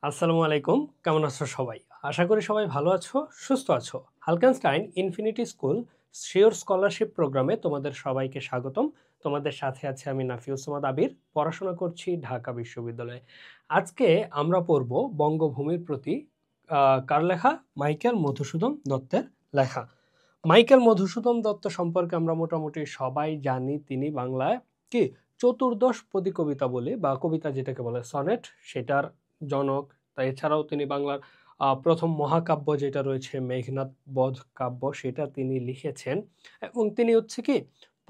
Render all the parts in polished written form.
আসসালামু আলাইকুম, কেমন আছো সবাই? আশা করি সবাই ভালো আছো, সুস্থ আছো। হালকেনস্টাইন ইনফিনিটি স্কুল শিওর স্কলারশিপ প্রোগ্রামে তোমাদের সবাইকে স্বাগতম। তোমাদের সাথে আছে আমি নাফিউসমাদ আবির, পড়াশোনা করছি ঢাকা বিশ্ববিদ্যালয়ে। আজকে আমরা পড়ব বঙ্গভূমির প্রতি কার লেখা? মাইকেল মধুসূদন দত্তের লেখা। মাইকেল মধুসূদন দত্ত সম্পর্কে আমরা মোটামুটি সবাই জানি। তিনি বাংলায় কি চতুর্দশ পদী কবিতা বলে বা কবিতা যেটাকে বলে সনেট, সেটার জনক। তাই এছাড়াও তিনি বাংলার প্রথম মহাকাব্য যেটা রয়েছে মেঘনাদ বধ কাব্য, সেটা তিনি লিখেছেন। এবং তিনি হচ্ছে কি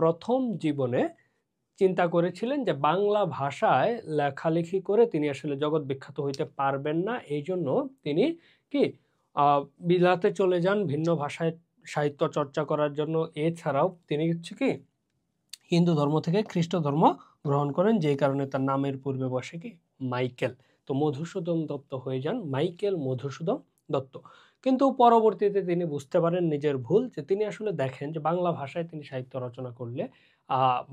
প্রথম জীবনে চিন্তা করেছিলেন যে বাংলা ভাষায় লেখালেখি করে তিনি আসলে জগৎ বিখ্যাত হইতে পারবেন না, এই জন্য তিনি কি বিলাতে চলে যান ভিন্ন ভাষায় সাহিত্য চর্চা করার জন্য। এছাড়াও তিনি হচ্ছে কি হিন্দু ধর্ম থেকে খ্রিস্ট ধর্ম গ্রহণ করেন, যেই কারণে তার নামের পূর্বে বসে কি মাইকেল। তো মধুসূদন দত্ত হয়ে যান মাইকেল মধুসূদন দত্ত। কিন্তু পরবর্তীতে তিনি বুঝতে পারেন নিজের ভুল, যে তিনি আসলে দেখেন যে বাংলা ভাষায় তিনি সাহিত্য রচনা করলে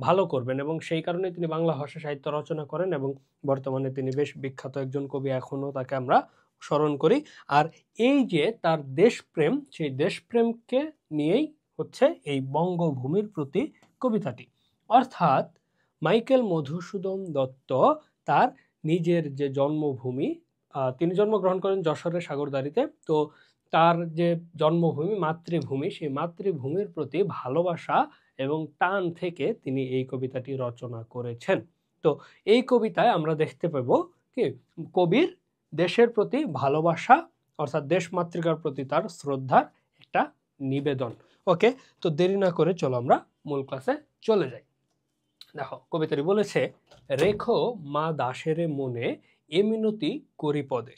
ভালো করবেন, এবং সেই কারণে তিনি বাংলা ভাষা সাহিত্য রচনা করেন এবং বর্তমানে তিনি বেশ বিখ্যাত একজন কবি, এখনও তাকে আমরা স্মরণ করি। আর এই যে তার দেশপ্রেম, সেই দেশপ্রেমকে নিয়েই হচ্ছে এই বঙ্গভূমির প্রতি কবিতাটি। অর্থাৎ মাইকেল মধুসূদন দত্ত তার নিজের যে জন্মভূমি, তিনি জন্মগ্রহণ করেন যশোরের সাগরদাঁড়িতে। তো তার যে জন্মভূমি, মাতৃভূমি, সেই মাতৃভূমির প্রতি ভালোবাসা এবং টান থেকে তিনি এই কবিতাটি রচনা করেছেন। তো এই কবিতায় আমরা দেখতে পাব কি কবির দেশের প্রতি ভালোবাসা, অর্থাৎ দেশ মাতৃকার প্রতি তার শ্রদ্ধার একটা নিবেদন। ওকে, তো দেরি না করে চলো আমরা মূল ক্লাসে চলে যাই। দেখো কবিতাটি বলেছে, রেখো মা দাসেরে মনে এ মিনতি করি পদে,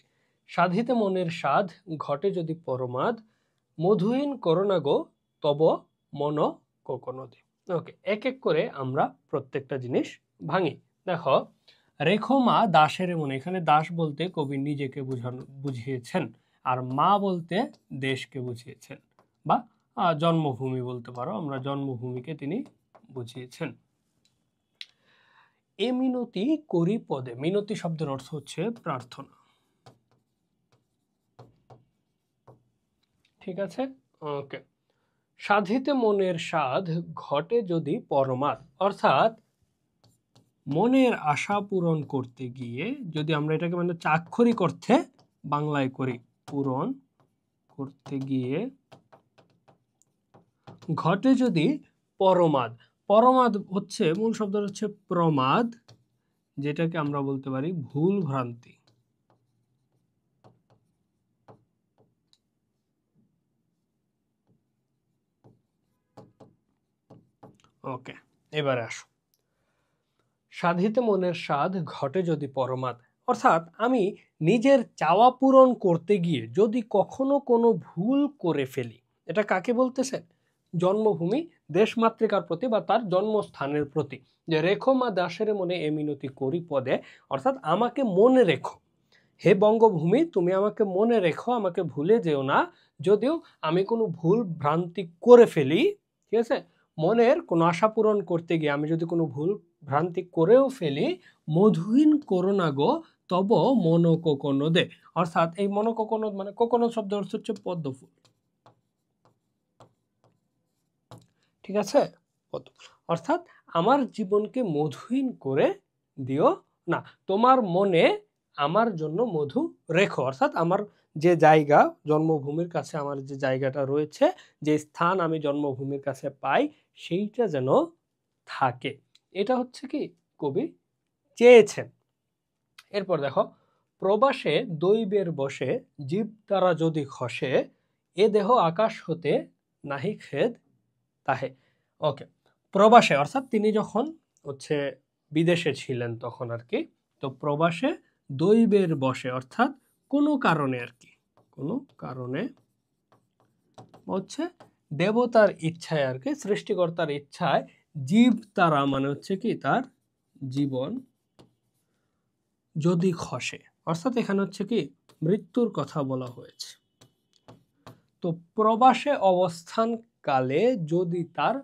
সাধিতে মনের সাধ ঘটে যদি পরমাদ, মধুহীন করোনা গো তব মন কোকনদে। ওকে, এক এক করে আমরা প্রত্যেকটা জিনিস ভাঙি। দেখো, রেখো মা দাসেরে মনে, এখানে দাস বলতে কবি নিজেকে বুঝিয়েছেন, আর মা বলতে দেশকে বুঝিয়েছেন, বা জন্মভূমি বলতে পারো, আমরা জন্মভূমিকে তিনি বুঝিয়েছেন। এ মিনতি করি পদে, মিনতি শব্দের অর্থ হচ্ছে প্রার্থনা। ঠিক আছে, ওকে। সাধিতে মনের সাধ ঘটে যদি পরমাদ, অর্থাৎ মনের আশা পূরণ করতে গিয়ে, যদি আমরা এটাকে মানে চাক্ষরিক অর্থে বাংলায় করি, পূরণ করতে গিয়ে ঘটে যদি পরমাদ। পরমাদ হচ্ছে মূল শব্দ হচ্ছে প্রমাদ, যেটাকে আমরা বলতে পারি ভুল ভ্রান্তি। ওকে, এবারে আসো, সাধিতে মনের স্বাদ ঘটে যদি পরমাদ, অর্থাৎ আমি নিজের চাওয়া পূরণ করতে গিয়ে যদি কখনো কোনো ভুল করে ফেলি। এটা কাকে বলতেছে? জন্মভূমি, দেশমাতৃকার প্রতি বা তার জন্মস্থানের প্রতি। যে রেখো মা দাসের মনে এ মিনতি করি পদে, অর্থাৎ আমাকে মনে রেখো, হে বঙ্গভূমি, তুমি আমাকে মনে রেখো, আমাকে ভুলে যেও না। যদিও আমি কোনো ভুল ভ্রান্তি করে ফেলি, ঠিক আছে, মনের কোনো আশা পূরণ করতে গিয়ে আমি যদি কোনো ভুল ভ্রান্তি করেও ফেলি, মধুহীন করোনা গো তব মন কোকনদে, অর্থাৎ এই মন কোকনদ মানে কোকনদ শব্দ অর্থ হচ্ছে পদ্ম ফুল। ঠিক আছে, অর্থাৎ আমার জীবনকে মধুহীন করে দিও না, তোমার মনে আমার জন্য মধু রেখো। অর্থাৎ আমার যে জায়গা, জন্মভূমির কাছে আমার যে জায়গাটা রয়েছে, যে স্থান আমি জন্মভূমির কাছে পাই, সেইটা যেন থাকে। এটা হচ্ছে কি কবি চেয়েছেন। এরপর দেখো, প্রবাসে দৈবের বসে জীব তারা যদি খসে, এ দেহ আকাশ হতে নাহি খেদ তাহে। ওকে, প্রবাসে অর্থাৎ তিনি যখন হচ্ছে বিদেশে ছিলেন তখন আর কি। তো প্রবাসে দৈবের বসে অর্থাৎ কোনো কারণে আর কি, কোনো কারণে হচ্ছে দেবতার ইচ্ছায় আর কি, সৃষ্টিকর্তার ইচ্ছায় জীব তারা মানে হচ্ছে কি তার জীবন যদি খসে, অর্থাৎ এখানে হচ্ছে কি মৃত্যুর কথা বলা হয়েছে। তো প্রবাসে অবস্থান কালে যদি তার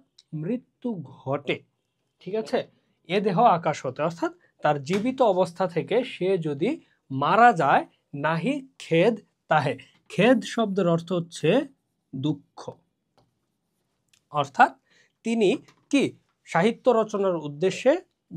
মৃত্যু ঘটে, ঠিক আছে, এ দেহ আকাশ হতে, অর্থাৎ তার জীবিত অবস্থা থেকে সে যদি মারা যায়, নাহি খেদ তাহে। খেদ শব্দের অর্থ হচ্ছে দুঃখ। অর্থাৎ তিনি কি সাহিত্য রচনার উদ্দেশ্যে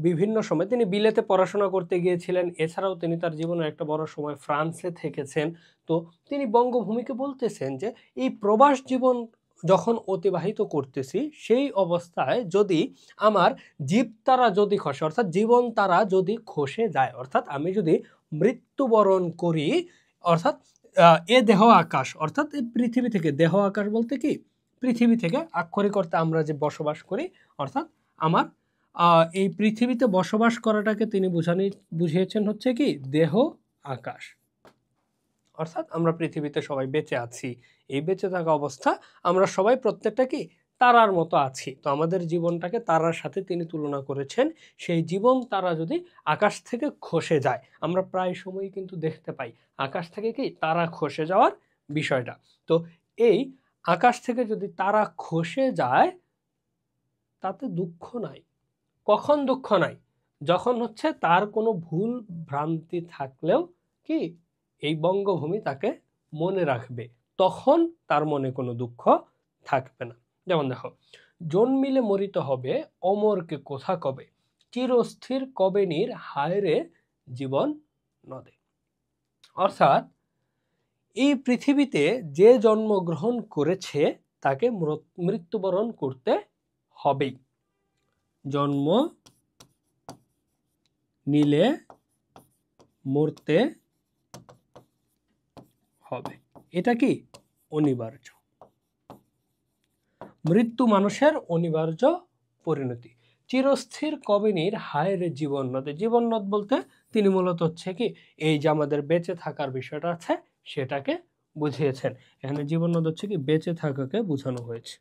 বিভিন্ন সময় তিনি বিলেতে পড়াশোনা করতে গিয়েছিলেন, এছাড়াও তিনি তার জীবনের একটা বড় সময় ফ্রান্সে থেকেছেন। তো তিনি বঙ্গভূমিকে বলতেছেন যে এই প্রবাস জীবন যখন অতিবাহিত করতেছি সেই অবস্থায় যদি আমার জীব তারা যদি খসে, অর্থাৎ জীবন তারা যদি খসে যায়, অর্থাৎ আমি যদি মৃত্যুবরণ করি, অর্থাৎ এ দেহ আকাশ, অর্থাৎ এই পৃথিবী থেকে, দেহ আকাশ বলতে কি পৃথিবী থেকে আক্ষরিক অর্থে আমরা যে বসবাস করি, অর্থাৎ আমার এই পৃথিবীতে বসবাস করাটাকে তিনি বুঝিয়েছেন হচ্ছে কি দেহ আকাশ। অর্থাৎ আমরা পৃথিবীতে সবাই বেঁচে আছি, এই বেঁচে থাকা অবস্থা আমরা সবাই প্রত্যেকটা কি তারার মতো আছি। তো আমাদের জীবনটাকে তারার সাথে তিনি তুলনা করেছেন। সেই জীবন তারা যদি আকাশ থেকে খসে যায়, আমরা প্রায় সময়ই কিন্তু দেখতে পাই আকাশ থেকে কি তারা খসে যাওয়ার বিষয়টা। তো এই আকাশ থেকে যদি তারা খসে যায় তাতে দুঃখ নাই। কখন দুঃখ নাই? যখন হচ্ছে তার কোনো ভুল ভ্রান্তি থাকলেও কি এই বঙ্গভূমি তাকে মনে রাখবে, তখন তার মনে কোনো দুঃখ থাকবে না। যেমন দেখো, জন্মিলে মরিতে হবে, অমরকে কোথা কবে, চিরস্থির কবে নীর হায়রে জীবন নদে। অর্থাৎ এই পৃথিবীতে যে জন্মগ্রহণ করেছে তাকে মৃত্যুবরণ করতে হবেই। জন্ম নিলে মরতে হবে, এটা কি অনিবার্য। মৃত্যু মানুষের অনিবার্য পরিণতি। চিরস্থির কবিনীর হায়রে জীবন নদে। জীবন নদ বলতে তিনি মূলত হচ্ছে কি এই যে আমাদের বেঁচে থাকার বিষয়টা আছে সেটাকে বুঝিয়েছেন। এখানে জীবন নদ হচ্ছে কি বেঁচে থাকাকে বোঝানো হয়েছে।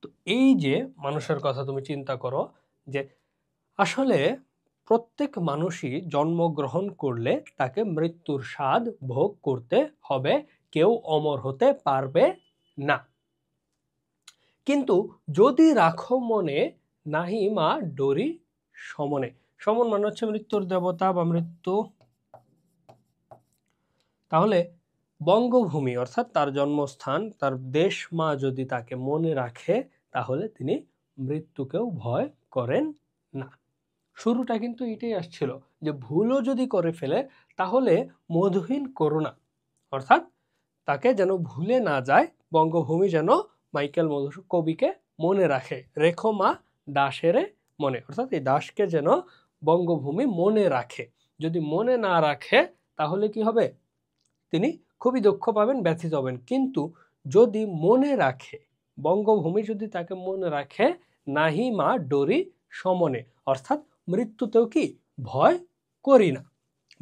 তো এই যে মানুষের কথা তুমি চিন্তা করো যে আসলে প্রত্যেক মানুষই জন্মগ্রহণ করলে তাকে মৃত্যুর স্বাদ ভোগ করতে হবে, কেউ অমর হতে পারবে না। কিন্তু যদি রাখো মনে নাহি মা ডরি সমনে। সমন মানে হচ্ছে মৃত্যুর দেবতা বা মৃত্যু। তাহলে বঙ্গভূমি অর্থাৎ তার জন্মস্থান, তার দেশ মা যদি তাকে মনে রাখে তাহলে তিনি মৃত্যুকেও ভয় করেন না। শুরুটা কিন্তু এটাই আসছিল যে ভুলও যদি করে ফেলে তাহলে মধুহীন করুণা, অর্থাৎ তাকে যেন ভুলে না যায়, বঙ্গভূমি যেন মাইকেল মধুসূদন কবিকে মনে রাখে। রেখো মা দাসেরে মনে, অর্থাৎ এই দাসকে যেন বঙ্গভূমি মনে রাখে। যদি মনে না রাখে তাহলে কি হবে? তিনি খুবই দুঃখ পাবেন, ব্যথিত হবেন। কিন্তু যদি মনে রাখে, বঙ্গভূমি যদি তাকে মনে রাখে, নাহি মা ডরি সমনে, অর্থাৎ মৃত্যুতেও কি ভয় করি না,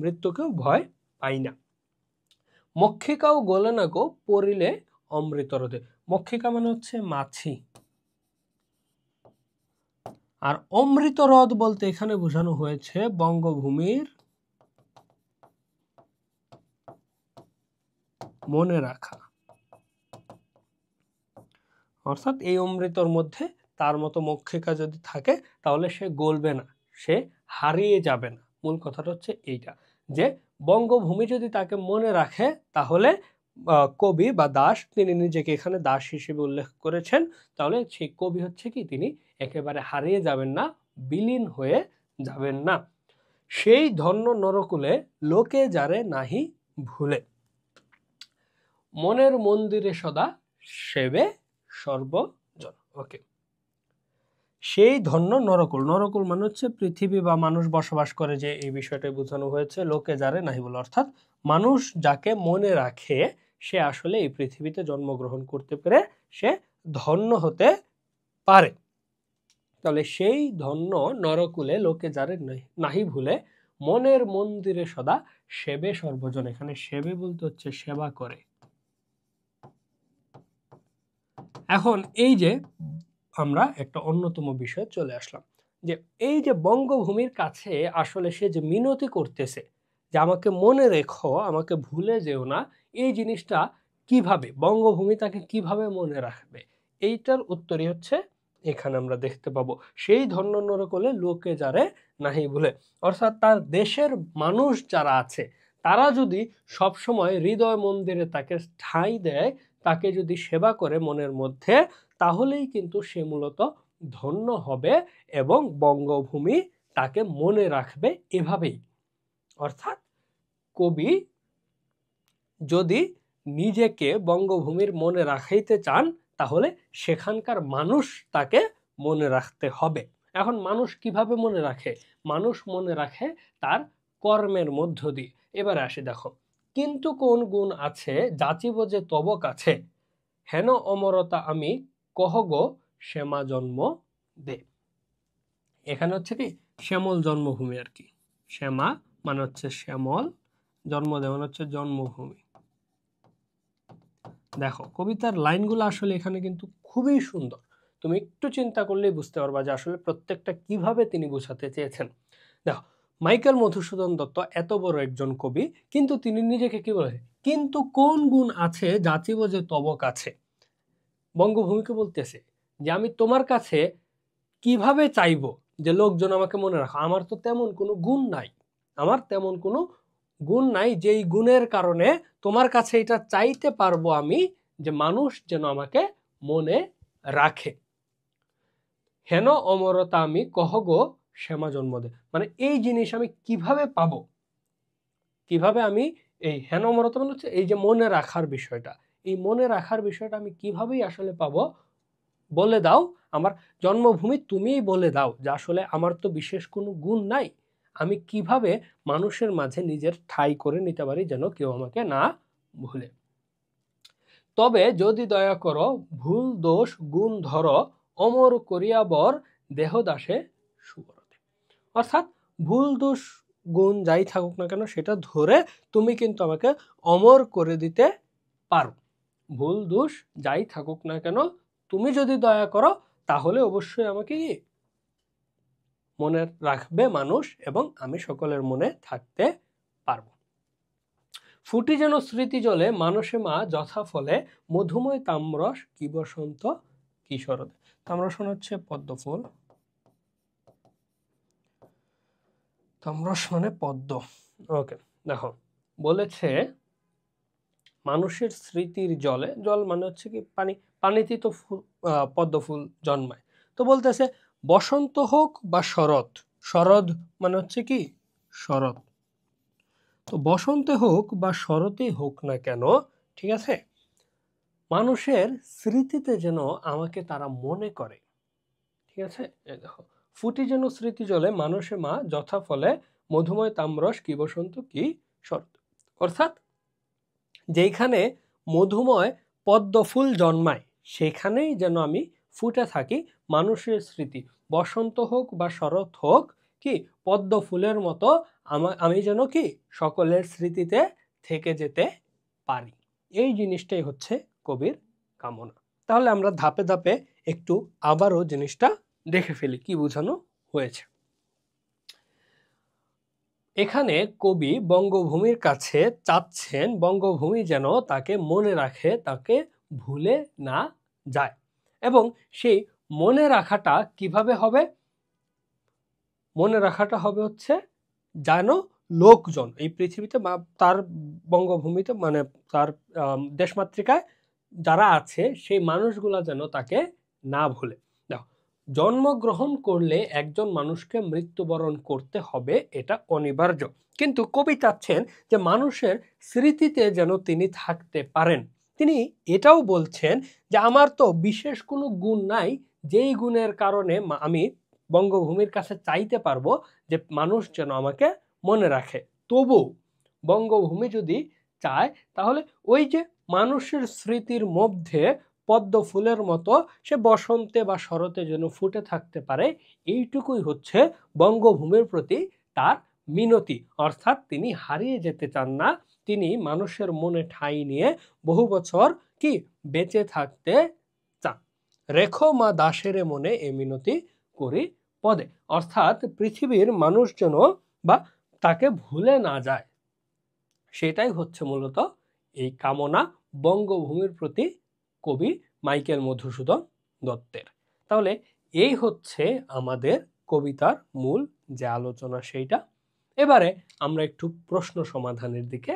মৃত্যুকেও ভয় পাই না। মক্ষিকাও গলে না গো পড়িলে অমৃত হ্রদে। মক্ষিকা মানে হচ্ছে মাছি, আর অমৃত হ্রদ বলতে এখানে বোঝানো হয়েছে বঙ্গভূমির মনে রাখা। অর্থাৎ এই অমৃতর মধ্যে তার মতো মক্ষিকা যদি থাকে তাহলে সে গলবে না, সে হারিয়ে যাবে না। মূল কথাটা হচ্ছে এইটা যে বঙ্গভূমি যদি তাকে মনে রাখে তাহলে কবি বা দাস, তিনি নিজেকে এখানে দাস হিসেবে উল্লেখ করেছেন, তাহলে সেই কবি হচ্ছে কি তিনি একেবারে হারিয়ে যাবেন না, বিলীন হয়ে যাবেন না। সেই ধন্য নরকুলে লোকে যারে নাহি ভুলে, মনের মন্দিরে সদা সেবে সর্বজন। ওকে, সেই ধন্য নরকুল। নরকুল মানে হচ্ছে পৃথিবী বা মানুষ বসবাস করে যে এই বিষয়টা বোঝানো হয়েছে। লোকে যারে নাহি বলে, অর্থাৎ মানুষ যাকে মনে রাখে সে আসলে এই পৃথিবীতে জন্মগ্রহণ করতে পেরে সে ধন্য হতে পারে। তাহলে সেই ধন্য নরকুলে লোকে যারে নাহি ভুলে, মনের মন্দিরে সদা সেবে সর্বজন। এখানে সেবে বলতে হচ্ছে সেবা করে। এখন এই যে আমরা একটা অন্যতম বিষয়ে চলে আসলাম যে এই যে বঙ্গভূমির কাছে আসলে সে যে মিনতি করতেছে যে আমাকে মনে রেখো, আমাকে ভুলে যেও না, এই জিনিসটা কিভাবে বঙ্গভূমি তাকে কিভাবে মনে রাখবে, এইটার উত্তরই হচ্ছে এখানে আমরা দেখতে পাবো, সেই ধন্য নরকলে লোকে যারে নাহি ভুলে। অর্থাৎ তার দেশের মানুষ যারা আছে তারা যদি সবসময় হৃদয় মন্দিরে তাকে ঠাঁই দেয়, তাকে যদি সেবা করে মনের মধ্যে, তাহলেই কিন্তু সে মূলত ধন্য হবে এবং বঙ্গভূমি তাকে মনে রাখবে এভাবেই। অর্থাৎ কবি যদি নিজেকে বঙ্গভূমির মনে রাখাইতে চান, তাহলে সেখানকার মানুষ তাকে মনে রাখতে হবে। এখন মানুষ কিভাবে মনে রাখে? মানুষ মনে রাখে তার কর্মের মধ্য দিয়ে। এবারে আসি, দেখো, কিন্তু কোন গুণ আছে যাচিব যে তব কাছে, হেন অমরতা আমি কহগো শ্যামা জন্ম দে। এখানে হচ্ছে কি শ্যামল জন্মভূমি আর কি, শ্যামা মানে হচ্ছে শ্যামল, জন্ম দে মানে হচ্ছে জন্মভূমি। দেখো কবিতার লাইনগুলো আসলে এখানে কিন্তু খুবই সুন্দর, তুমি একটু চিন্তা করলেই বুঝতে পারবা যে আসলে প্রত্যেকটা কিভাবে তিনি বোঝাতে চেয়েছেন। দেখো, মাইকেল মধুসূদন দত্ত এত বড় একজন কবি, কিন্তু তিনি নিজেকে কি বলে, কিন্তু কোন গুণ আছে যাচিব যে তব কাছে। বঙ্গভূমিকে বলতেছে যে আমি তোমার কাছে কিভাবে চাইবো যে লোকজন আমাকে মনে রাখো, আমার তো তেমন কোনো গুণ নাই, আমার তেমন কোনো গুণ নাই যেই গুণের কারণে তোমার কাছে এটা চাইতে পারবো আমি যে মানুষ যেন আমাকে মনে রাখে। হেন অমরতা আমি কহগো শ্যামা জন্মদে, মানে এই জিনিস আমি কিভাবে পাবো, কিভাবে আমি এই হেন অমরতা মানে হচ্ছে এই যে মনে রাখার বিষয়টা, এই মনে রাখার বিষয়টা আমি কিভাবেই আসলে পাবো, বলে দাও আমার জন্মভূমি, তুমিই বলে দাও যে আসলে আমার তো বিশেষ কোনো গুণ নাই, আমি কিভাবে মানুষের মাঝে নিজের ঠাঁই করে নিতে পারি যেন কেউ আমাকে না ভুলে। তবে যদি দয়া করো ভুল দোষ গুণ ধরো, অমর করিয়া বর দেহদাসে সুবরতে। অর্থাৎ ভুল দোষ গুণ যাই থাকুক না কেন সেটা ধরে তুমি কিন্তু আমাকে অমর করে দিতে পারো। ভুল দোষ যাই থাকুক না কেন তুমি যদি দয়া করো, তাহলে অবশ্যই আমাকে কি মনে রাখবে মানুষ এবং আমি সকলের মনে থাকতে পারবো। ফুটি যেন স্মৃতি জলে মানুষে মা যথা ফলে, মধুময় তাম্রস কি বসন্ত কি শরৎ। তাম্রস হচ্ছে পদ্ম ফুল, তাম্রস মানে পদ্ম। ওকে, দেখো বলেছে মানুষের স্মৃতির জলে, জল মানে হচ্ছে কি পানি, পানিতেই তো পদ্ম ফুল জন্মায়। তো বলতেছে বসন্ত হোক বা শরৎ, শরৎ মানে হচ্ছে কি শরৎ, তো বসন্তে হোক বা শরতে হোক না কেন, ঠিক আছে, মানুষের স্মৃতিতে যেন আমাকে তারা মনে করে। ঠিক আছে, এই দেখো, ফুটি যেন স্মৃতি জলে মানুষে মা যথা ফলে, মধুময় তাম্রস কি বসন্ত কি শরৎ। অর্থাৎ যেখানে মধুময় পদ্ম ফুল জন্মায় সেখানেই যেন আমি ফুটে থাকি মানুষের স্মৃতি, বসন্ত হোক বা শরৎ হোক, কি পদ্ম ফুলের মতো আমি যেন কি সকলের স্মৃতিতে থেকে যেতে পারি। এই জিনিসটাই হচ্ছে কবির কামনা। তাহলে আমরা ধাপে ধাপে একটু আবারও জিনিসটা দেখে ফেলি কি বোঝানো হয়েছে। এখানে কবি বঙ্গভূমির কাছে চাচ্ছেন বঙ্গভূমি যেন তাকে মনে রাখে, তাকে ভুলে না যায়। এবং সেই মনে রাখাটা কিভাবে হবে? মনে রাখাটা হবে হচ্ছে যেন লোকজন এই পৃথিবীতে বা তার বঙ্গভূমিতে মানে তার দেশমাতৃকায় যারা আছে সেই মানুষগুলা যেন তাকে না ভুলে। দেখো, জন্মগ্রহণ করলে একজন মানুষকে মৃত্যুবরণ করতে হবে, এটা অনিবার্য, কিন্তু কবি চাচ্ছেন যে মানুষের স্মৃতিতে যেন তিনি থাকতে পারেন। তিনি এটাও বলছেন যে আমার তো বিশেষ কোনো গুণ নাই যেই গুণের কারণে আমি বঙ্গভূমির কাছে চাইতে পারবো যে মানুষ যেন আমাকে মনে রাখে। তবু বঙ্গভূমি যদি চায় তাহলে ওই যে মানুষের স্মৃতির মধ্যে পদ্ম ফুলের মতো সে বসন্তে বা শরতে যেন ফুটে থাকতে পারে, এইটুকুই হচ্ছে বঙ্গভূমির প্রতি তার মিনতি। অর্থাৎ তিনি হারিয়ে যেতে চান না, তিনি মানুষের মনে ঠাঁই নিয়ে বহু বছর কি বেঁচে থাকতে চান। রেখো মা দাসের মনে এ মিনতি করি পদে। অর্থাৎ পৃথিবীর মানুষ যেন বা তাকে ভুলে না যায়, সেটাই হচ্ছে মূলত এই কামনা বঙ্গভূমির প্রতি কবি মাইকেল মধুসূদন দত্তের। তাহলে এই হচ্ছে আমাদের কবিতার মূল যে আলোচনা সেইটা। এবারে আমরা একটু প্রশ্ন সমাধানের দিকে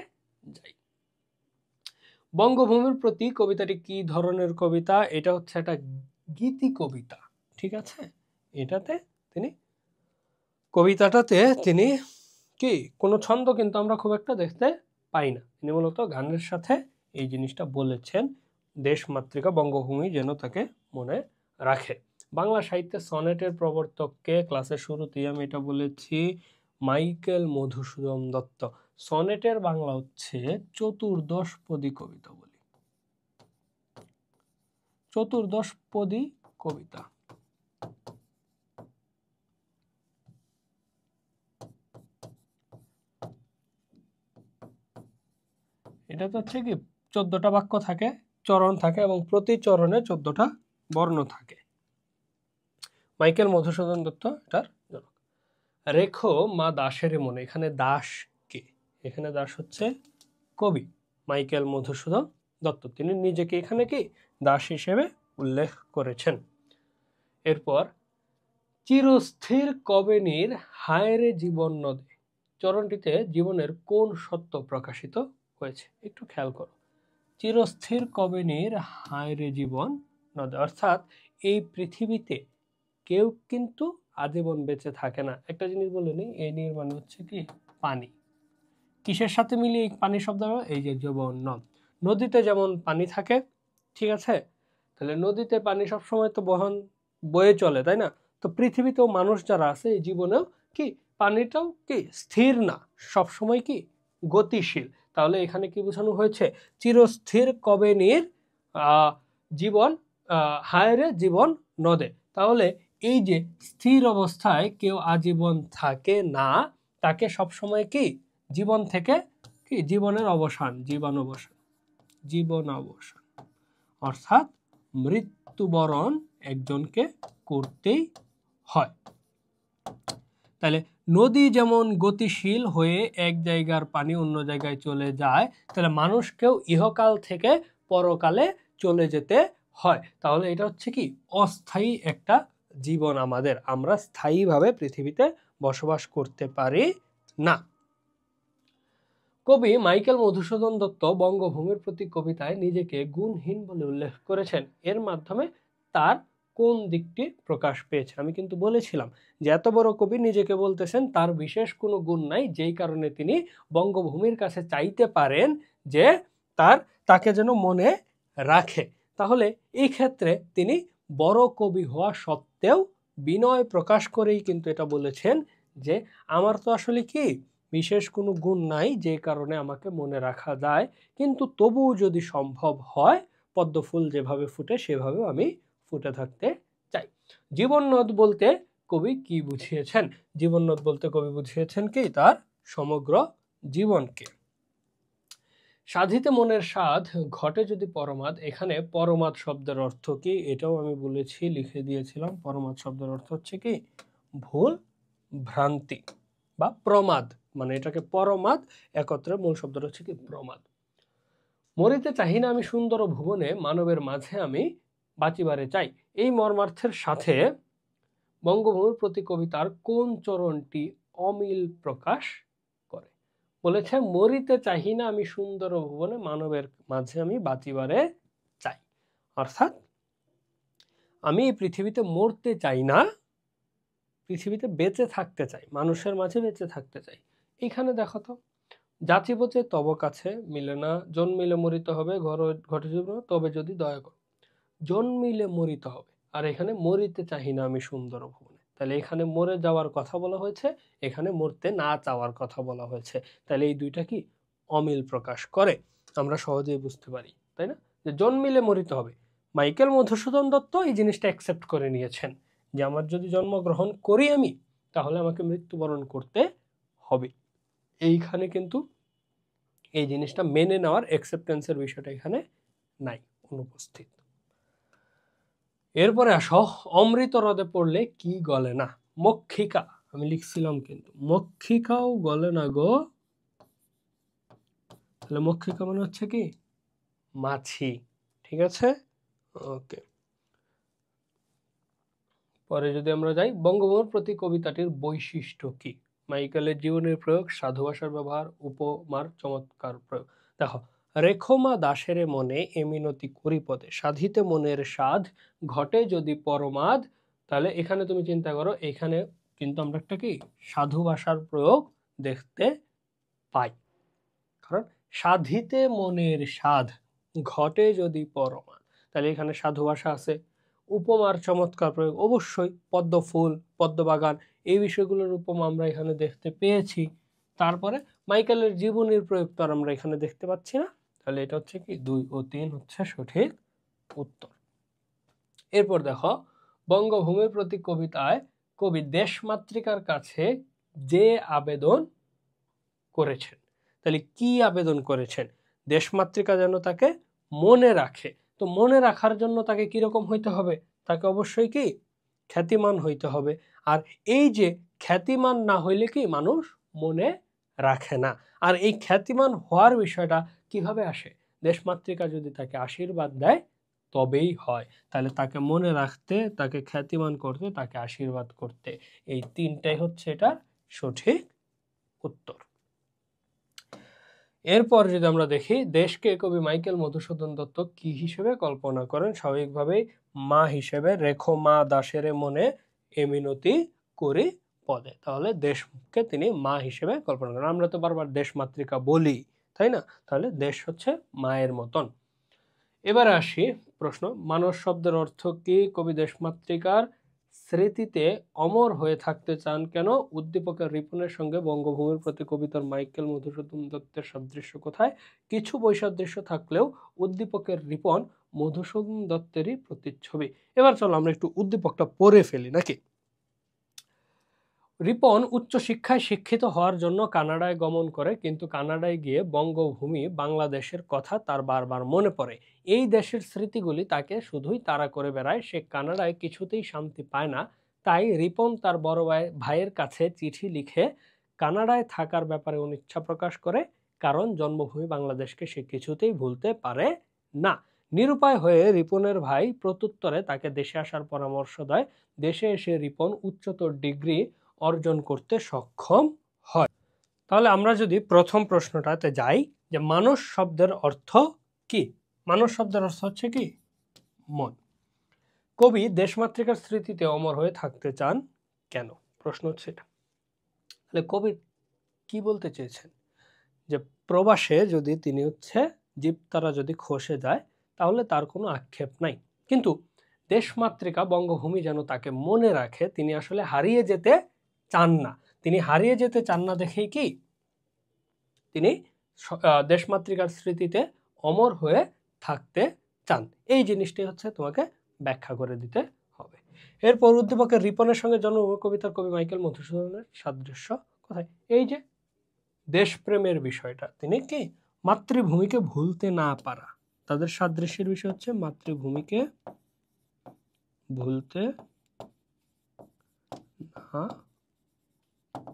যাই। বঙ্গভূমির প্রতি কবিতাটি কি ধরনের কবিতা? এটা হচ্ছে একটা গীতি কবিতা, ঠিক আছে। এটাতে তিনি কবিতাটাতে তিনি কি কোনো ছন্দ কিন্তু আমরা খুব একটা দেখতে পাই না। তিনি মূলত গানের সাথে এই জিনিসটা বলেছেন, দেশমাতৃকা বঙ্গভূমি যেন তাকে মনে রাখে। বাংলা সাহিত্যে সনেটের প্রবর্তককে ক্লাসের শুরুতেই আমি এটা বলেছি, মাইকেল মধুসূদন দত্ত। সনেটের বাংলা হচ্ছে চতুর্দশপদী কবিতা বলি, চতুর্দশপদী কবিতা। এটা তো হচ্ছে কি 14টা বাক্য থাকে, চরণ থাকে এবং প্রতি চরণে 14টা বর্ণ থাকে। মাইকেল মধুসূদন দত্ত এটার জনক। রেখো মা দাসের মনে, এখানে দাস কে? এখানে দাস হচ্ছে কবি মাইকেল মধুসূদন দত্ত। তিনি নিজেকে এখানে কি দাস হিসেবে উল্লেখ করেছেন। এরপর চিরস্থির কবে নীর হায়রে জীবন নদে, চরণটিতে জীবনের কোন সত্য প্রকাশিত হয়েছে একটু খেয়াল করো। চিরস্থির কবে নীর হায়রে জীবন নদে, অর্থাৎ এই পৃথিবীতে কেউ কিন্তু আজীবন বেঁচে থাকে না। একটা জিনিস বলে নি, এই নীর মানে হচ্ছে কি পানি। কিসের সাথে মিলিয়ে পানি শব্দ? এই যে জীবন নদ, নদীতে যেমন পানি থাকে, ঠিক আছে, তাহলে নদীতে পানি সবসময় তো বয়ে চলে, তাই না? তো পৃথিবীতেও মানুষ যারা আছে এই জীবনেও কি পানিটাও কি স্থির না, সবসময় কি গতিশীল। তাহলে এখানে কি বোঝানো হয়েছে? চিরস্থির কবে নীর জীবন হায়রে জীবন নদে। তাহলে এই যে স্থির অবস্থায় কেউ আজীবন থাকে না, তাকে সবসময় কি জীবন থেকে কি জীবনের অবসান, জীবন অবসান অর্থাৎ মৃত্যুবরণ একজনকে করতেই হয়। তাহলে নদী যেমন গতিশীল হয়ে এক জায়গার পানি অন্য জায়গায় চলে যায়, তাহলে মানুষকেও ইহকাল থেকে পরকালে চলে যেতে হয়। তাহলে এটা হচ্ছে কি অস্থায়ী একটা জীবন আমাদের, আমরা স্থায়ীভাবে পৃথিবীতে বসবাস করতে পারি না। কবি মাইকেল মধুসূদন দত্ত বঙ্গভূমির প্রতি কবিতায় নিজেকে গুণহীন বলে উল্লেখ করেছেন। এর মাধ্যমে তার কোন দিকটি প্রকাশ পেয়েছে? আমি কিন্তু বলেছিলাম যে এত বড় কবি নিজেকে বলতেছেন তার বিশেষ কোনো গুণ নাই, যেই কারণে তিনি বঙ্গভূমির কাছে চাইতে পারেন যে তাকে যেন মনে রাখে। তাহলে এই ক্ষেত্রে তিনি বড় কবি হওয়া সত্ত্বেও বিনয় প্রকাশ করেই কিন্তু এটা বলেছেন যে আমার তো আসলে কি বিশেষ কোনো গুণ নাই যে কারণে আমাকে মনে রাখা যায়, কিন্তু তবুও যদি সম্ভব হয় পদ্মফুল যেভাবে ফুটে সেভাবেও আমি ফুটে থাকতে চাই। জীবননদ বলতে কবি কি বুঝিয়েছেন? জীবননদ বলতে কবি বুঝিয়েছেন কি তার সমগ্র জীবনকে। সাধিতে মনের স্বাদ ঘটে যদি পরমাদ, এখানে পরমাদ শব্দের অর্থ কি এটাও আমি বলেছি, লিখে দিয়েছিলাম। পরমাদ শব্দের অর্থ হচ্ছে কি ভুল ভ্রান্তি বা প্রমাদ, মানে এটাকে পরমাদ একত্রে মূল শব্দটা হচ্ছে কি প্রমাদ। মরিতে চাহি না আমি সুন্দর ভুবনে, মানবের মাঝে আমি বাঁচিবারে চাই, এই মর্মার্থের সাথে বঙ্গভূমির প্রতি কবিতার কোন চরণটি অমিল প্রকাশ করে? বলেছে মরিতে চাহি না আমি সুন্দর ভুবনে, মানবের মাঝে আমি বাঁচিবারে চাই, অর্থাৎ আমি এই পৃথিবীতে মরতে চাই না, পৃথিবীতে বেঁচে থাকতে চাই, মানুষের মাঝে বেঁচে থাকতে চাই। এখানে দেখো তো, যাচিব যে তব কাছে মিলে না, জন্মিলে মরিতে হবে ঘটে জীবন তবে যদি দয়া কর, জন্মিলে মরিতে হবে, আর এখানে মরিতে চাহি না আমি সুন্দর ভুবনে। তাহলে এখানে মরে যাওয়ার কথা বলা হয়েছে, এখানে মরতে না চাওয়ার কথা বলা হয়েছে। তাহলে এই দুইটা কি অমিল প্রকাশ করে, আমরা সহজেই বুঝতে পারি, তাই না? যে জন্মিলে মরিতে হবে, মাইকেল মধুসূদন দত্ত এই জিনিসটা অ্যাকসেপ্ট করে নিয়েছেন যে আমার যদি জন্মগ্রহণ করি আমি, তাহলে আমাকে মৃত্যুবরণ করতে হবে। এইখানে কিন্তু এই জিনিসটা মেনে নেওয়ার অ্যাকসেপ্টেন্সের বিষয়টা এখানে নাই, অনুপস্থিত। এরপরে আসো, অমৃত হ্রদে পড়লে কি গলে না? মক্ষিকা, আমি লিখছিলাম কিন্তু মক্ষিকাও গলে না গো। তাহলে মক্ষিকা মানে হচ্ছে কি মাছি, ঠিক আছে, ওকে, পরে যদি আমরা যাই, বঙ্গবন্ধুর প্রতি কবিতাটির বৈশিষ্ট্য কি? মাইকেলের জীবনের প্রয়োগ, সাধু ভাষার ব্যবহার, উপমার চমৎকার প্রয়োগ। দেখো, রেখমা দাসের মনে এমিনতি করি পদে, সাধিতে মনের সাধ, ঘটে যদি পরমাদ। তাহলে এখানে তুমি চিন্তা করো, এখানে কিন্তু আমরা একটা কি সাধু ভাষার প্রয়োগ দেখতে পাই। কারণ সাধিতে মনের সাধ, ঘটে যদি পরমাদ, তাহলে এখানে সাধু ভাষা আছে। উপমার চমৎকার প্রয়োগ, অবশ্যই পদ্ম ফুল, পদ্ম বাগান, এই বিষয়গুলোর উপমা আমরা এখানে দেখতে পেয়েছি। তারপরে মাইকেলের জীবনের প্রয়োগ তো আর আমরা এখানে দেখতে পাচ্ছি না। তাহলে এটা হচ্ছে কি 2 ও 3 হচ্ছে সঠিক উত্তর। এরপর দেখো, বঙ্গভূমির প্রতি কবিতায় কবি দেশমাতৃকার কাছে যে আবেদন করেছেন, তাহলে কি আবেদন করেছেন? দেশমাতৃকা যেন তাকে মনে রাখে। তো মনে রাখার জন্য তাকে কিরকম হইতে হবে? তাকে অবশ্যই কি খ্যাতিমান হইতে হবে। আর এই যে খ্যাতিমান না হইলে কি মানুষ মনে রাখে না। আর এই খ্যাতিমান হওয়ার বিষয়টা কিভাবে আসে? দেশমাতৃকা যদি তাকে আশীর্বাদ দেয় তবেই হয়। তাহলে তাকে মনে রাখতে, তাকে খ্যাতিমান করতে, তাকে আশীর্বাদ করতে, এই তিনটাই হচ্ছে এটার সঠিক উত্তর। এরপর যদি আমরা দেখি, দেশকে কবি মাইকেল মধুসূদন দত্ত কি হিসেবে কল্পনা করেন? স্বাভাবিকভাবেই মা হিসেবে, রেখো মা দাসের মনে এমিনতি করি পদে। তাহলে দেশকে তিনি মা হিসেবে কল্পনা করেন। আমরা তো বারবার দেশ মাতৃকা বলি, তাই না? তাহলে দেশ হচ্ছে মায়ের মতন। এবারে আসি প্রশ্ন, মানস শব্দের অর্থ কি? কবি দেশমাতৃকার স্মৃতিতে অমর হয়ে থাকতে চান কেন? উদ্দীপকের রিপনের সঙ্গে বঙ্গভূমির প্রতি কবিতার মাইকেল মধুসূদন দত্তের সাদৃশ্য কোথায়? কিছু বৈসাদৃশ্য থাকলেও উদ্দীপকের রিপন মধুসূদন দত্তেরই প্রতিচ্ছবি। এবার চলো আমরা একটু উদ্দীপকটা পড়ে ফেলি নাকি। রিপন উচ্চশিক্ষায় শিক্ষিত হওয়ার জন্য কানাডায় গমন করে, কিন্তু কানাডায় গিয়ে বঙ্গভূমি বাংলাদেশের কথা তার বারবার মনে পড়ে। এই দেশের স্মৃতিগুলি তাকে শুধুই তাড়া করে বেড়ায়। সে কানাডায় কিছুতেই শান্তি পায় না। তাই রিপন তার বড় ভাইয়ের কাছে চিঠি লিখে কানাডায় থাকার ব্যাপারে অনিচ্ছা প্রকাশ করে, কারণ জন্মভূমি বাংলাদেশকে সে কিছুতেই ভুলতে পারে না। নিরুপায় হয়ে রিপনের ভাই প্রত্যুত্তরে তাকে দেশে আসার পরামর্শ দেয়। দেশে এসে রিপন উচ্চতর ডিগ্রি অর্জন করতে সক্ষম হয়। তাহলে আমরা যদি প্রথম প্রশ্নটাতে যাই, যে মানস শব্দের অর্থ কি? মানস শব্দের অর্থ হচ্ছে কি মন। কবি দেশমাতৃকার স্মৃতিতে অমর হয়ে থাকতে চান কেন? প্রশ্ন হচ্ছে এটা। তাহলে কবি কি বলতে চেয়েছেন? যে প্রবাসে যদি তিনি হচ্ছে জীবতারা যদি খসে যায় তাহলে তার কোনো আক্ষেপ নাই, কিন্তু দেশমাতৃকা বঙ্গভূমি যেন তাকে মনে রাখে, তিনি আসলে হারিয়ে যেতে চান না। তিনি হারিয়ে যেতে চান না দেখেই কি তিনি দেশমাতৃকার স্মৃতিতে অমর হয়ে থাকতে চান। এই জিনিসটি হচ্ছে তোমাকে ব্যাখ্যা করে দিতে হবে। এরপর উদ্দীপকের রিপনের সঙ্গে জন্মভূমি কবিতার কবি মাইকেল মধুসূদনের সাদৃশ্য কোথায়? এই যে দেশপ্রেমের বিষয়টা, তিনি কি মাতৃভূমিকে ভুলতে না পারা, তাদের সাদৃশ্যের বিষয় হচ্ছে মাতৃভূমিকে ভুলতে না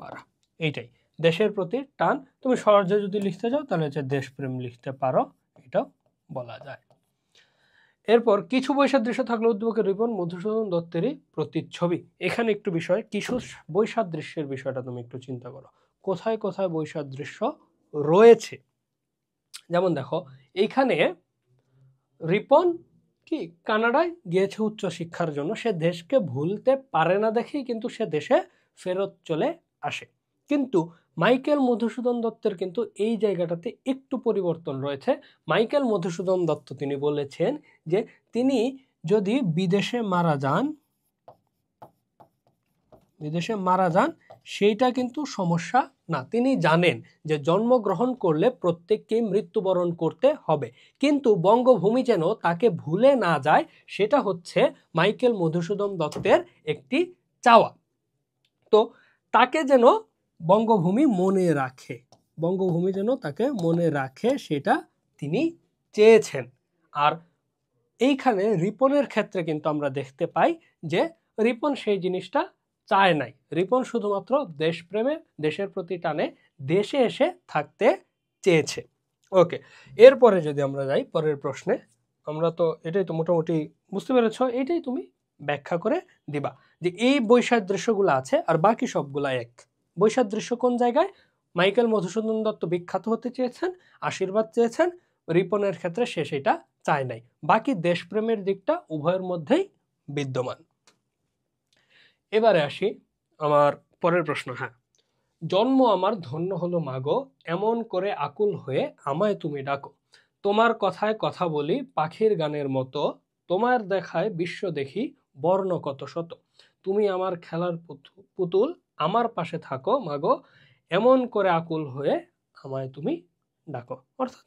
পারা। এইটাই দেশের প্রতি টান। তুমি সহজে যদি লিখতে যাও তাহলে হচ্ছে দেশপ্রেম লিখতে পারো, এটাও বলা যায়। এরপর কিছু বৈসাদৃশ্য থাকলে উদ্দীপকের রিপন মধুসূদন দত্তেরই প্রতিচ্ছবি। এখানে একটু বিষয়, কিছু বৈসাদৃশ্যের বিষয়টা তুমি একটু চিন্তা করো, কোথায় কোথায় বৈসাদৃশ্য রয়েছে। যেমন দেখো, এইখানে রিপন কি কানাডায় গিয়েছে উচ্চ শিক্ষার জন্য, সে দেশকে ভুলতে পারে না দেখেই কিন্তু সে দেশে ফেরত চলে আসে। কিন্তু মাইকেল মধুসূদন দত্তের কিন্তু এই জায়গাটাতে একটু পরিবর্তন রয়েছে। মাইকেল মধুসূদন দত্ত তিনি বলেছেন যে তিনি যদি বিদেশে মারা যান সেইটা কিন্তু সমস্যা না। তিনি জানেন যে জন্মগ্রহণ করলে প্রত্যেককেই মৃত্যুবরণ করতে হবে, কিন্তু বঙ্গভূমি যেন তাকে ভুলে না যায়, সেটা হচ্ছে মাইকেল মধুসূদন দত্তের একটি চাওয়া। তো তাকে যেন বঙ্গভূমি মনে রাখে, বঙ্গভূমি যেন তাকে মনে রাখে, সেটা তিনি চেয়েছেন। আর এইখানে রিপনের ক্ষেত্রে কিন্তু আমরা দেখতে পাই যে রিপন সেই জিনিসটা চায় নাই। রিপন শুধুমাত্র দেশপ্রেমে, দেশের প্রতি টানে দেশে এসে থাকতে চেয়েছে। ওকে, এরপরে যদি আমরা যাই পরের প্রশ্নে, আমরা তো এটাই তো মোটামুটি বুঝতে পেরেছো, এটাই তুমি ব্যাখ্যা করে দিবা যে এই বৈসাদৃশ্যগুলো আছে আর বাকি সবগুলা এক। বৈসাদৃশ্য কোন জায়গায়? মাইকেল মধুসূদন দত্ত বিখ্যাত হতে চেয়েছেন, আশীর্বাদ চেয়েছেন, রিপনের ক্ষেত্রে সে সেটা চায় নাই। বাকি দেশপ্রেমের দিকটা উভয়ের মধ্যেই বিদ্যমান। এবারে আসি আমার পরের প্রশ্ন। হ্যাঁ, জন্ম আমার ধন্য হলো মাগো, এমন করে আকুল হয়ে আমায় তুমি ডাকো। তোমার কথায় কথা বলি পাখির গানের মতো, তোমার দেখায় বিশ্ব দেখি বর্ণ কত শত। তুমি আমার খেলার পুতুল, আমার পাশে থাকো মাগো, এমন করে আকুল হয়ে আমায় তুমি ডাকো। অর্থাৎ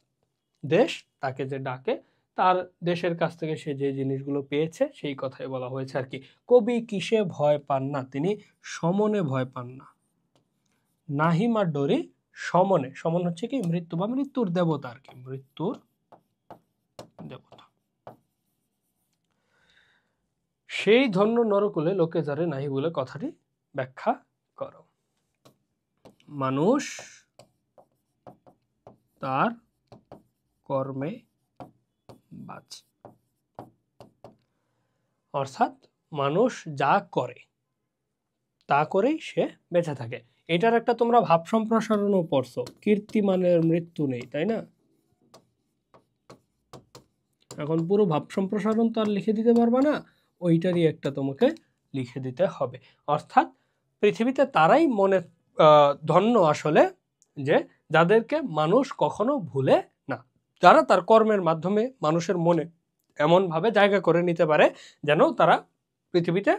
দেশ তাকে যে ডাকে, তার দেশের কাছ থেকে সে যে জিনিসগুলো পেয়েছে সেই কথাই বলা হয়েছে আর কি। কবি কিসে ভয় পান না, তিনি সমনে ভয় পান না। নাহিমা ডোরি সমনে, সমন হচ্ছে কি মৃত্যু বা মৃত্যুর দেবতা আর কি, মৃত্যুর দেবতা। সেই ধন্য নরকুলে লোকে যারে নাহি বলে, কথাটি ব্যাখ্যা করো। মানুষ তার কর্মে বাঁচে, অর্থাৎ মানুষ যা করে তা করেই সে বেঁচে থাকে। এটার একটা তোমরা ভাব সম্প্রসারণও পড়ছো, কীর্তিমানের মৃত্যু নেই, তাই না? এখন পুরো ভাব সম্প্রসারণ তো আর লিখে দিতে পারবা না, ওইটারই একটা তোমাকে লিখে দিতে হবে। অর্থাৎ পৃথিবীতে তারাই মনে ধন্য আসলে যে যাদেরকে মানুষ কখনো ভুলে না, যারা তার কর্মের মাধ্যমে মানুষের মনে এমনভাবে জায়গা করে নিতে পারে যেন তারা পৃথিবীতে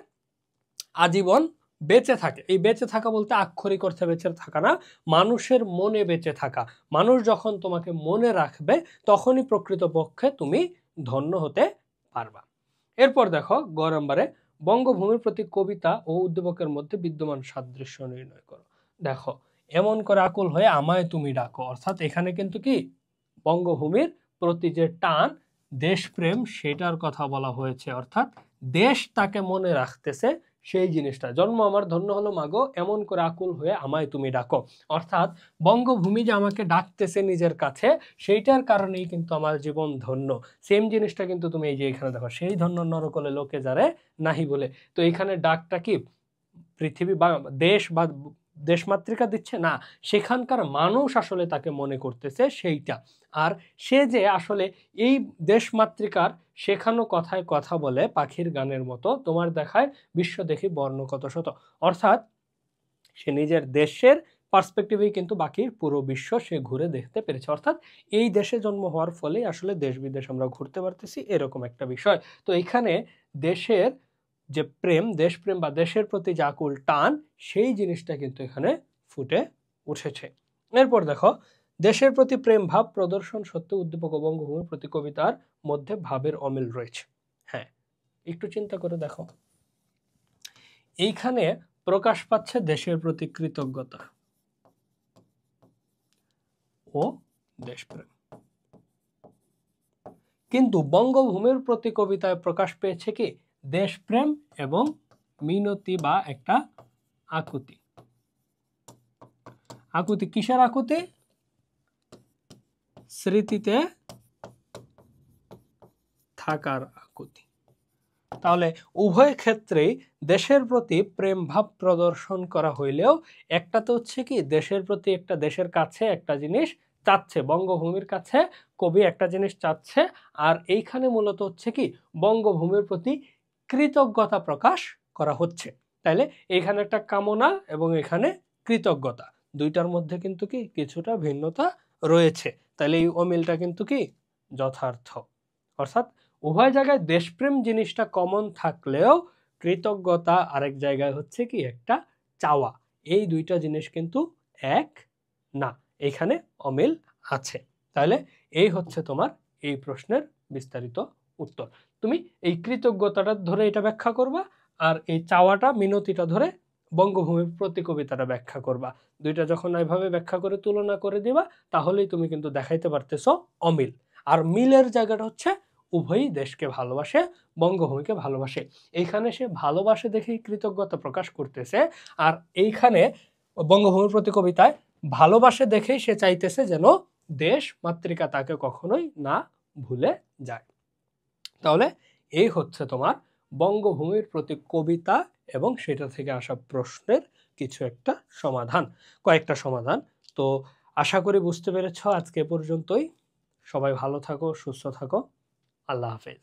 আজীবন বেঁচে থাকে। এই বেঁচে থাকা বলতে আক্ষরিক অর্থে বেঁচে থাকা না, মানুষের মনে বেঁচে থাকা। মানুষ যখন তোমাকে মনে রাখবে তখনই প্রকৃতপক্ষে তুমি ধন্য হতে পারবা। এরপর দেখো গ নম্বরে, বঙ্গভূমির প্রতি কবিতা ও উদ্দীপকের মধ্যে বিদ্যমান সাদৃশ্য নির্ণয় করো। দেখো, এমন করে আকুল হয়ে আমায় তুমি ডাকো, অর্থাৎ এখানে কিন্তু কি বঙ্গভূমির প্রতি যে টান, দেশপ্রেম, সেটার কথা বলা হয়েছে। অর্থাৎ দেশ তাকে মনে রাখতেছে সেই জিনিসটা। জন্ম আমার ধন্য হলো মাগো, এমন করে আকুল হয়ে আমায় তুমি ডাকো। অর্থাৎ বঙ্গভূমি যে আমাকে ডাকতেছে নিজের কাছে, সেইটার কারণেই কিন্তু আমার জীবন ধন্য। সেম জিনিসটা কিন্তু তুমি এই যে এখানে দেখো, সেই ধন্য নরকলে লোকে যারে নাহি বলে। তো এখানে ডাকটা কি পৃথিবী বা দেশ বা দেশমাতৃকা দিচ্ছে না, সেখানকার মানুষ আসলে তাকে মনে করতেছে সেইটা। আর সে যে আসলে এই দেশমাতৃকার শেখানো কথায় কথা বলে পাখির গানের মতো, তোমার দেখায় বিশ্ব দেখি বর্ণ কত শত। অর্থাৎ সে নিজের দেশের পার্সপেক্টিভেই কিন্তু বাকি পুরো বিশ্ব সে ঘুরে দেখতে পেরেছে। অর্থাৎ এই দেশে জন্ম হওয়ার ফলে আসলে দেশ বিদেশ আমরা ঘুরতে পারতেছি, এরকম একটা বিষয়। তো এখানে দেশের যে প্রেম, দেশপ্রেম বা দেশের প্রতি যে আকুল টান, সেই জিনিসটা কিন্তু এখানে ফুটে উঠেছে। এরপর দেখো, দেশের প্রতি প্রেম ভাব প্রদর্শন সত্ত্বেও উদ্দীপক ও বঙ্গভূমির প্রতি কবিতার মধ্যে ভাবের অমিল রয়েছে। হ্যাঁ, একটু চিন্তা করে দেখো, এইখানে প্রকাশ পাচ্ছে দেশের প্রতি কৃতজ্ঞতা ও দেশপ্রেম, কিন্তু বঙ্গভূমির প্রতি কবিতায় প্রকাশ পেয়েছে কি দেশপ্রেম এবং মিনতি বা একটা আকুতি। আকুতি কিসের আকুতি? স্মৃতিতে থাকার আকুতি। তাহলে উভয় ক্ষেত্রেই দেশের প্রতি প্রেম ভাব প্রদর্শন করা হইলেও একটা তো হচ্ছে কি দেশের প্রতি একটা, দেশের কাছে একটা জিনিস চাচ্ছে, বঙ্গভূমির কাছে কবি একটা জিনিস চাচ্ছে, আর এইখানে মূলত হচ্ছে কি বঙ্গভূমির প্রতি কৃতজ্ঞতা প্রকাশ করা হচ্ছে। তাইলে এখানে একটা কামনা এবং এখানে কৃতজ্ঞতা, দুইটার মধ্যে কিন্তু কি কিছুটা ভিন্নতা রয়েছে। তাইলে এই অমিলটা কিন্তু কি যথার্থ। অর্থাৎ উভয় জায়গায় দেশপ্রেম জিনিসটা কমন থাকলেও কৃতজ্ঞতা আরেক জায়গায় হচ্ছে কি একটা চাওয়া, এই দুইটা জিনিস কিন্তু এক না, এখানে অমিল আছে। তাহলে এই হচ্ছে তোমার এই প্রশ্নের বিস্তারিত উত্তর। তুমি এই কৃতজ্ঞতাটা ধরে এটা ব্যাখ্যা করবা, আর এই চাওয়াটা মিনতিটা ধরে বঙ্গভূমির প্রতি কবিতাটা ব্যাখ্যা করবা। দুইটা যখন এইভাবে ব্যাখ্যা করে তুলনা করে দিবা, তাহলেই তুমি কিন্তু দেখাইতে পারতেছো অমিল। আর মিলের জায়গাটা হচ্ছে উভয়ই দেশকে ভালোবাসে, বঙ্গভূমিকে ভালোবাসে। এইখানে সে ভালোবাসে দেখেই কৃতজ্ঞতা প্রকাশ করতেছে, আর এইখানে বঙ্গভূমির প্রতি কবিতায় ভালোবাসে দেখেই সে চাইতেছে যেন দেশ মাতৃকা তাকে কখনোই না ভুলে যায়। তাহলে এই হচ্ছে তোমার বঙ্গভূমির প্রতি কবিতা এবং সেটা থেকে আসা প্রশ্নের কিছু একটা সমাধান, কয়েকটা সমাধান। তো আশা করি বুঝতে পেরেছ। আজকে এ পর্যন্তই। সবাই ভালো থাকো, সুস্থ থাকো। আল্লাহ হাফেজ।